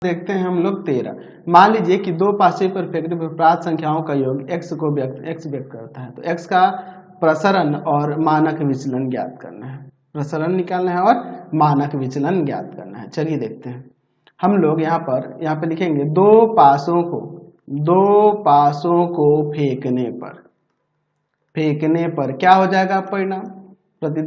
देखते हैं हम लोग 13। मान लीजिए कि दो पार्शियल परफेक्ट प्राप्त संख्याओं का योग x व्यक्त करता है। तो x का प्रसरण और मानक विचलन ज्ञात करना है, प्रसरण निकालना है और मानक विचलन ज्ञात करना है। चलिए देखते हैं। हम लोग यहाँ पर लिखेंगे दो पासों को फेंकने पर क्या हो जाएगा परिणाम। प्रति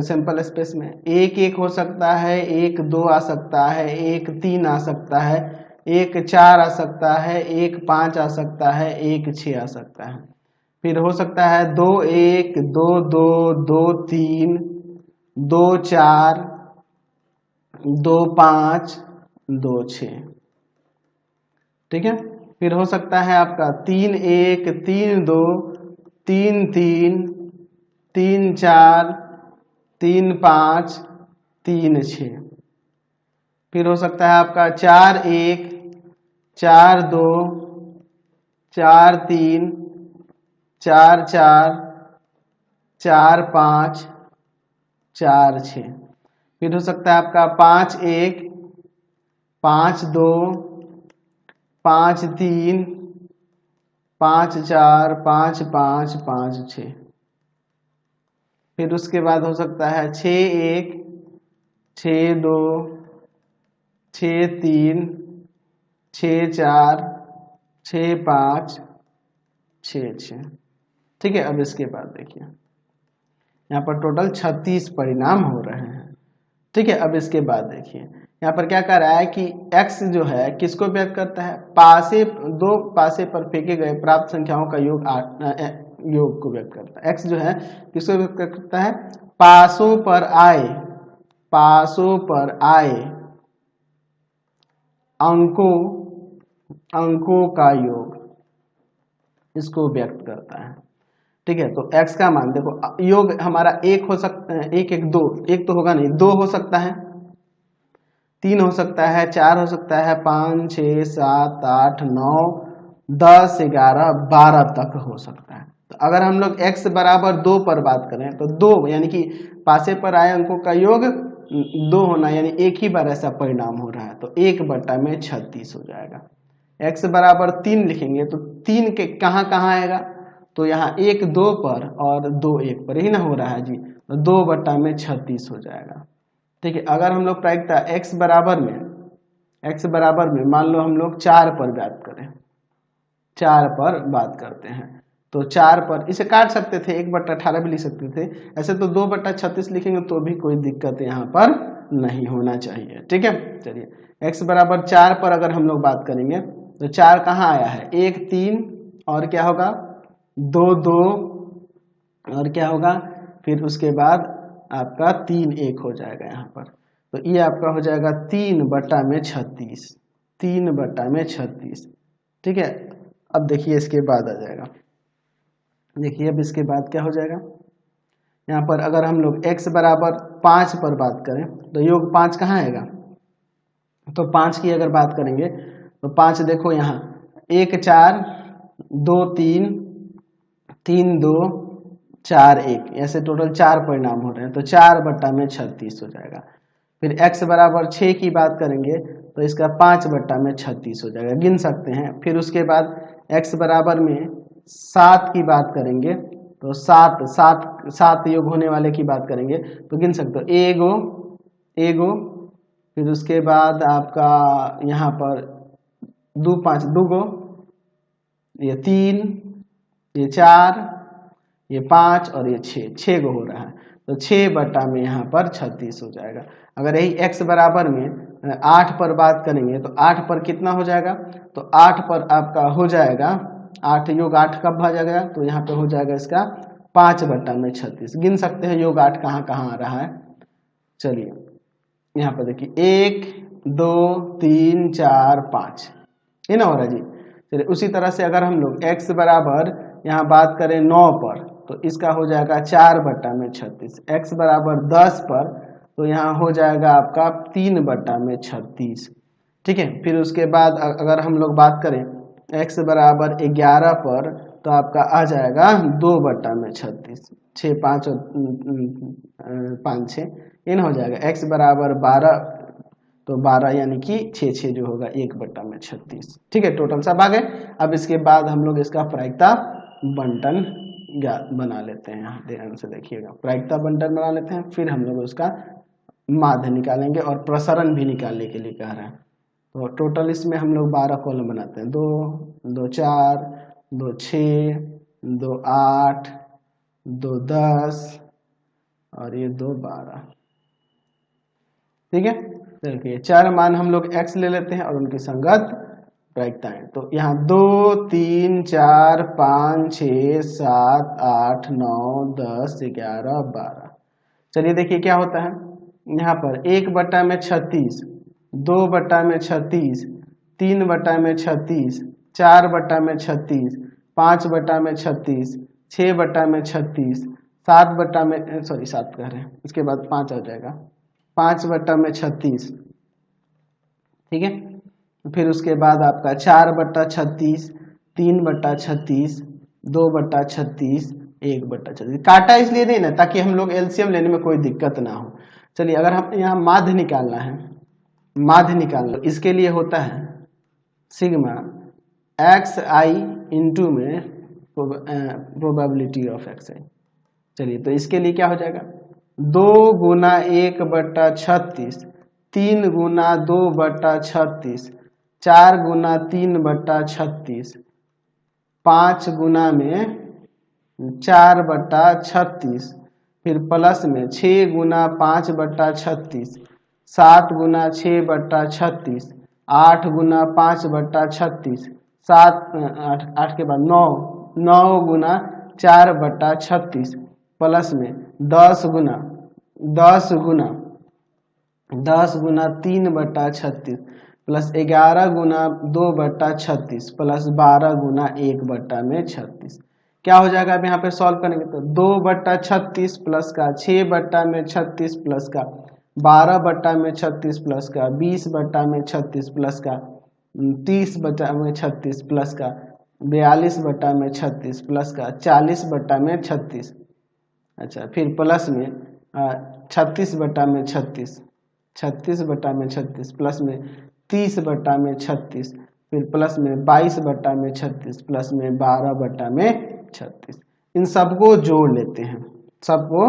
सैंपल स्पेस में एक एक हो सकता है, एक दो आ सकता है, एक तीन आ सकता है, एक चार आ सकता है, एक पाँच आ सकता है, एक छः आ सकता है। फिर हो सकता है दो एक, दो दो, दो तीन, दो चार, दो पाँच, दो छः। ठीक है। फिर हो सकता है आपका तीन एक, तीन दो, तीन तीन, तीन चार, तीन पाँच, तीन छः। फिर हो सकता है आपका चार एक, चार दो, चार तीन, चार चार, चार पाँच, चार छः। फिर हो सकता है आपका पाँच एक, पाँच दो, पाँच तीन, पाँच चार, पाँच पाँच, पाँच छः। फिर उसके बाद हो सकता है छः एक, छः दो, छः तीन, छः चार, छः पाँच, छः छः। ठीक है। अब इसके बाद देखिए यहाँ पर टोटल 36 परिणाम हो रहे हैं। ठीक है। अब इसके बाद देखिए यहाँ पर क्या कह रहा है कि x जो है किसको व्यक्त करता है, दो पासे पर फेंके गए प्राप्त संख्याओं का योग को व्यक्त करता है। x जो है किसको व्यक्त करता है, पासों पर आए अंकों का योग, इसको व्यक्त करता है। ठीक है। तो x का मान देखो, योग हमारा एक हो सकता है, एक एक दो, एक तो होगा नहीं, दो हो सकता है, तीन हो सकता है, चार हो सकता है, पाँच छः सात आठ नौ 10 11 12 तक हो सकता है। तो अगर हम लोग x बराबर 2 पर बात करें तो 2 यानी कि पासे पर आए अंकों का योग 2 होना, यानी एक ही बार ऐसा परिणाम हो रहा है। तो 1/36 हो जाएगा। x बराबर 3 लिखेंगे तो 3 के कहाँ कहाँ आएगा, तो यहाँ 1 2 पर और 2 1 पर ही ना हो रहा है जी, तो 2/36 हो जाएगा। ठीक है। अगर हम लोग प्रायिकता x बराबर में मान लो हम लोग 4 पर बात करें, 4 पर बात करते हैं, तो 4 पर इसे काट सकते थे, 1/18 भी लिख सकते थे। ऐसे तो 2/36 लिखेंगे तो भी कोई दिक्कत यहाँ पर नहीं होना चाहिए। ठीक है। चलिए x बराबर 4 पर अगर हम लोग बात करेंगे तो 4 कहाँ आया है, 1 3 और क्या होगा 2 2 और क्या होगा, फिर उसके बाद आपका 3 1 हो जाएगा यहाँ पर। तो ये आपका हो जाएगा 3/36, 3/36। ठीक है। अब देखिए इसके बाद आ जाएगा, देखिए अब इसके बाद क्या हो जाएगा, यहाँ पर अगर हम लोग x बराबर 5 पर बात करें तो योग 5 कहाँ आएगा, तो 5 की अगर बात करेंगे तो 5 देखो यहाँ 1 4 2 3 3 2 4 1, ऐसे टोटल 4 परिणाम हो रहे हैं। तो 4/36 हो जाएगा। फिर x बराबर 6 की बात करेंगे तो इसका 5/36 हो जाएगा, गिन सकते हैं। फिर उसके बाद x बराबर में 7 की बात करेंगे तो 7 योग होने वाले की बात करेंगे तो गिन सकते हो, एगो, फिर उसके बाद आपका यहाँ पर 2 5 2 गो, ये 3, ये 4, ये 5 और ये 6 गो हो रहा है। तो 6 में यहाँ पर 36 हो जाएगा। अगर यही x बराबर में 8 पर बात करेंगे तो 8 पर कितना हो जाएगा, तो 8 पर आपका हो जाएगा 8 योग 8 कब आ जाएगा, तो यहाँ पे हो जाएगा इसका 5/36। गिन सकते हैं योग 8 कहाँ कहाँ आ रहा है। चलिए यहाँ पर देखिए 1 2 3 4 5, ये ना हो रहा है जी। चलिए उसी तरह से अगर हम लोग x बराबर यहाँ बात करें 9 पर तो इसका हो जाएगा 4/36। x बराबर 10 पर तो यहाँ हो जाएगा आपका 3/36। ठीक है। फिर उसके बाद अगर हम लोग बात करें x बराबर 11 पर तो आपका आ जाएगा 2/36, 6 5 और 5 6 इन हो जाएगा। x बराबर 12 तो 12 यानी कि 6 जो होगा 1/36। ठीक है, टोटल सब आ गए। अब इसके बाद हम लोग इसका प्रायिकता बंटन बना लेते हैं। यहाँ ध्यान से देखिएगा, प्रायिकता बंटन बना लेते हैं, फिर हम लोग उसका माध्य निकालेंगे और प्रसरण भी निकालने के लिए कह रहे हैं। तो टोटल इसमें हम लोग 12 कॉलम बनाते हैं, 2 2 4 2 6 2 8 2 10 और ये 2 12। ठीक है, देखिए 4 मान हम लोग x ले लेते हैं और उनकी संगत प्रायिकताएं। तो यहाँ 2 3 4 5 6 7 8 9 10 11 12। चलिए देखिए क्या होता है, यहाँ पर 1/36, 2/36, 3/36, 4/36, 5/36, 6/36, 7 कह रहे हैं, इसके बाद 5 आ जाएगा, 5/36। ठीक है, फिर उसके बाद आपका 4/36, 3/36, 2/36, 1/36। काटा इसलिए नहीं ना ताकि हम लोग एलसीएम लेने में कोई दिक्कत ना हो। चलिए अगर हम यहाँ माध्य निकालना है, माध्य निकालना इसके लिए होता है सिग्मा xi इंटू में प्रोबेबिलिटी ऑफ xi। चलिए तो इसके लिए क्या हो जाएगा, 2 गुना 1/36, 3 गुना 2/36, 4 गुना 3/36, 5 गुना में 4/36, फिर प्लस में 6 गुना 5/36, 7 गुना 6/36, 8 गुना 5/36, 8 के बाद 9 गुना 4/36, प्लस में 10 गुना 3/36, प्लस 11 गुना 2/36, प्लस 12 गुना 1/36। क्या हो जाएगा, अब यहाँ पे सॉल्व करेंगे तो 2/36 प्लस का 6/36 प्लस का 12/36 प्लस का 20/36 प्लस का 30/36 प्लस का 42/36 प्लस का 40/36। अच्छा, फिर प्लस में 36/36, 36/36 प्लस में 30/36, फिर प्लस में 22/36 प्लस में 12/36। इन सबको जोड़ लेते हैं, सबको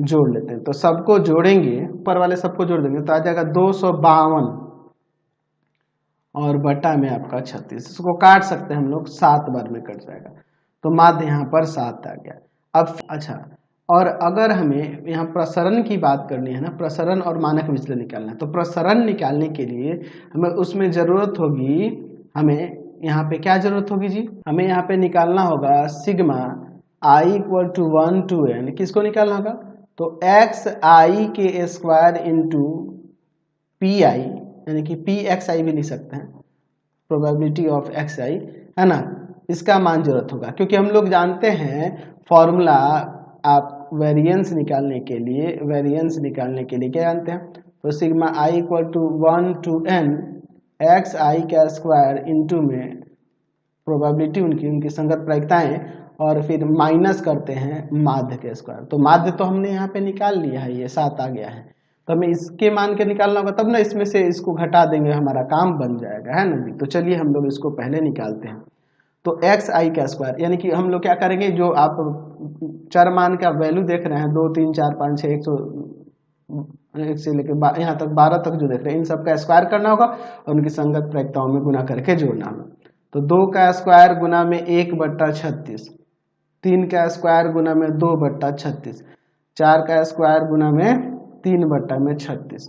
जोड़ लेते हैं। तो सबको जोड़ेंगे, ऊपर वाले सबको जोड़ देंगे तो आ जाएगा 252 और बटा में आपका 36। इसको काट सकते हैं हम लोग, 7 बार में कट जाएगा, तो माध्य यहाँ पर 7 आ गया। अब अच्छा, और अगर हमें यहाँ प्रसरण की बात करनी है ना, प्रसरण और मानक विचलन निकालना है, तो प्रसरण निकालने के लिए हमें उसमें जरूरत होगी, हमें यहाँ पे क्या जरूरत होगी जी, हमें यहाँ पे निकालना होगा सिग्मा i = 1 to n। किसको निकालना होगा, तो xi के स्क्वायर इंटू पी आई, यानी कि पी एक्स आई भी लिख सकते हैं, प्रोबेबिलिटी ऑफ एक्स आई, है ना, इसका मान जरूरत होगा। क्योंकि हम लोग जानते हैं फॉर्मूला, आप वेरिएंस निकालने के लिए क्या जानते हैं, तो sigma i = 1 to n xi का स्क्वायर इंटू में प्रोबेबिलिटी उनकी संगत प्रायिकताएं, और फिर माइनस करते हैं माध्य के स्क्वायर। तो माध्य तो हमने यहाँ पे निकाल लिया है, ये 7 आ गया है, तो हमें इसके मान के निकालना होगा, तब ना इसमें से इसको घटा देंगे, हमारा काम बन जाएगा, है ना जी। तो चलिए हम लोग इसको पहले निकालते हैं। तो xi का स्क्वायर, यानी कि हम लोग क्या करेंगे, जो आप चर मान का वैल्यू देख रहे हैं 2 3 4 5 6 1 से लेकर यहाँ तक 12 तक जो देख रहे हैं, इन सब का स्क्वायर करना होगा और उनकी संगत प्रायिकताओं में गुना करके जोड़ना होगा। तो 2 का स्क्वायर गुना में 1/36, 3 का स्क्वायर गुना में 2/36, 4 का स्क्वायर गुना में 3/36,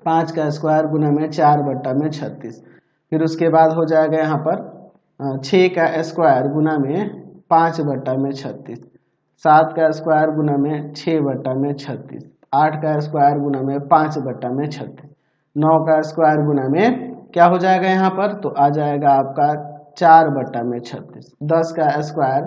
5 का स्क्वायर गुना में 4/36, फिर उसके बाद हो जाएगा यहाँ पर 6 का स्क्वायर गुना में 5/36, 7 का स्क्वायर गुना में 6/36, 8 का स्क्वायर गुना में 5/36, 9 का स्क्वायर गुना में क्या हो जाएगा यहाँ पर, तो आ जाएगा आपका 4/36, 10 का स्क्वायर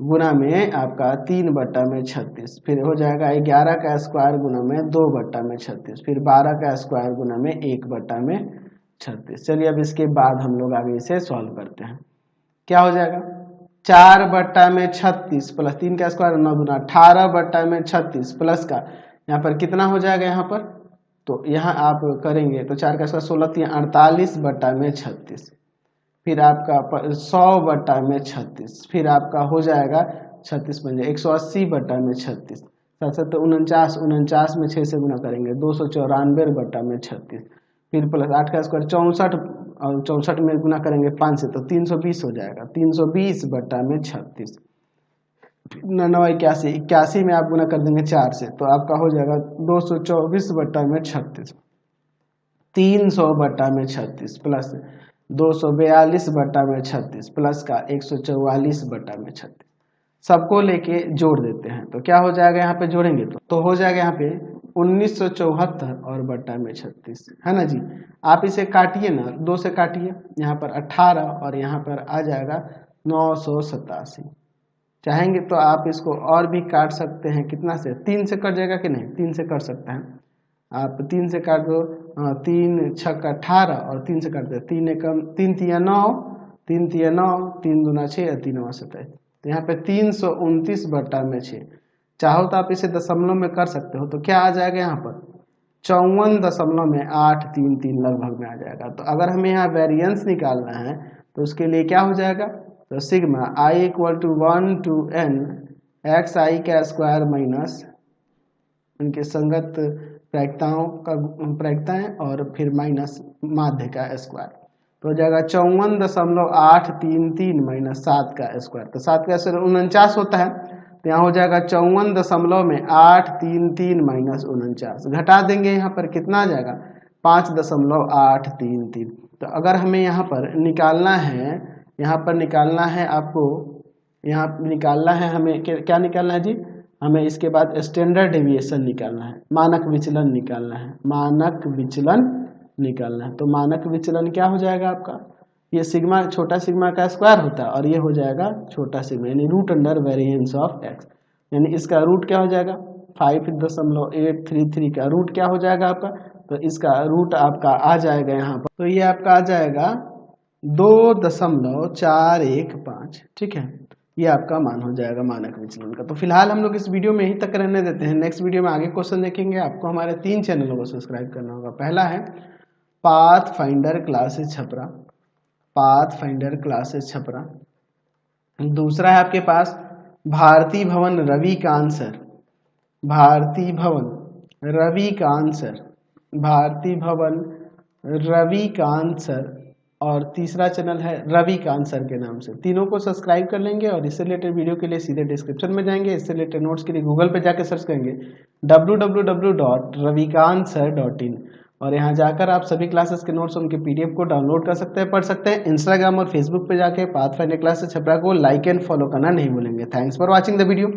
गुना में आपका 3/36, फिर हो जाएगा 11 का स्क्वायर गुना में 2/36, फिर 12 का स्क्वायर गुना में 1/36। चलिए अब इसके बाद हम लोग आगे इसे सॉल्व करते हैं। क्या हो जाएगा, 4/36 प्लस 3 का स्क्वायर 9 दूना 18/36 प्लस का यहाँ पर कितना हो जाएगा, यहाँ पर तो यहाँ आप करेंगे तो 4 का स्क्वायर 16 3 48 बटा में 36, फिर आपका 100 बटा में 36, फिर आपका हो जाएगा 36 बन जाए 180 बटा में 36, 7 49 49 में 6 से गुना करेंगे 294 बटा में 36, फिर प्लस 8 का स्क्वायर 64 और 64 में गुना करेंगे 5 से तो 320 हो जाएगा 320 बटा में 36, 9 81 81 में आप गुना कर देंगे 4 से तो आपका हो जाएगा 224 बटा में 36, 300 बटा में 36 प्लस 242 बटा में 36 प्लस का 144 बटा में 36, सबको लेके जोड़ देते हैं तो क्या हो जाएगा यहाँ पे जोड़ेंगे तो हो जाएगा यहाँ पे 1974 और बटा में 36 है ना जी। आप इसे काटिए ना, 2 से काटिए, यहाँ पर 18 और यहाँ पर आ जाएगा 987। चाहेंगे तो आप इसको और भी काट सकते हैं, कितना से 3 से कट जाएगा कि नहीं, 3 से कट सकते हैं आप, 3 से काट दो, 3 छक 18 और 3 से काट दो, 3 एकम 3 तिया 9, 3 तिया 9, 3 दूना 6 और 3 9 27, तो यहाँ पे 329 बटा में 6। चाहो तो आप इसे दशमलव में कर सकते हो तो क्या आ जाएगा यहाँ पर 54.833 लगभग में आ जाएगा। तो अगर हमें यहाँ वेरिएंस निकालना है तो उसके लिए क्या हो जाएगा, तो sigma i = 1 to n X I का स्क्वायर माइनस उनके संगत प्रायिकताएं और फिर माइनस माध्य का स्क्वायर, तो हो जाएगा 54.833 माइनस 7 का स्क्वायर, तो 7 का स्क्वायर 49 होता है, तो यहाँ हो जाएगा 54.833 माइनस 49, घटा देंगे यहाँ पर कितना आ जाएगा 5.833। तो अगर हमें यहाँ पर निकालना है आपको, यहाँ निकालना है हमें क्या निकालना है जी, हमें इसके बाद स्टैंडर्ड डेविएशन निकालना है, मानक विचलन निकालना है, मानक विचलन निकालना है। तो मानक विचलन क्या हो जाएगा आपका, ये सिग्मा छोटा सिग्मा का स्क्वायर होता है और ये हो जाएगा छोटा सिग्मा यानी √वेरिएंस ऑफ एक्स, यानी इसका रूट क्या हो जाएगा 5.833 का रूट क्या हो जाएगा आपका, तो इसका रूट आपका आ जाएगा यहाँ पर, तो ये आपका आ जाएगा 2.415, ठीक है, ये आपका मान हो जाएगा मानक विचलन का। तो फिलहाल हम लोग इस वीडियो में यहीं तक रहने देते हैं, नेक्स्ट वीडियो में आगे क्वेश्चन देखेंगे। आपको हमारे 3 चैनलों को सब्सक्राइब करना होगा, पहला है pathfinder classes Chhapra, pathfinder classes Chhapra, दूसरा है आपके पास भारती भवन रविकांत सर, भारती भवन रविकांत सर, भारती भवन रविकांत सर, और तीसरा चैनल है रविकांत सर के नाम से। तीनों को सब्सक्राइब कर लेंगे और इससे रिलेटेड वीडियो के लिए सीधे डिस्क्रिप्शन में जाएंगे, इससे रिलेटेड नोट्स के लिए गूगल पे जाकर सर्च करेंगे www.ravikanstsir.in और यहाँ जाकर आप सभी क्लासेस के नोट्स उनके PDF को डाउनलोड कर सकते हैं, पढ़ सकते हैं। इंस्टाग्राम और फेसबुक पे जाके पाथफाइंडर क्लासेस छपरा को लाइक एंड फॉलो करना नहीं भूलेंगे। Thanks for watching the video.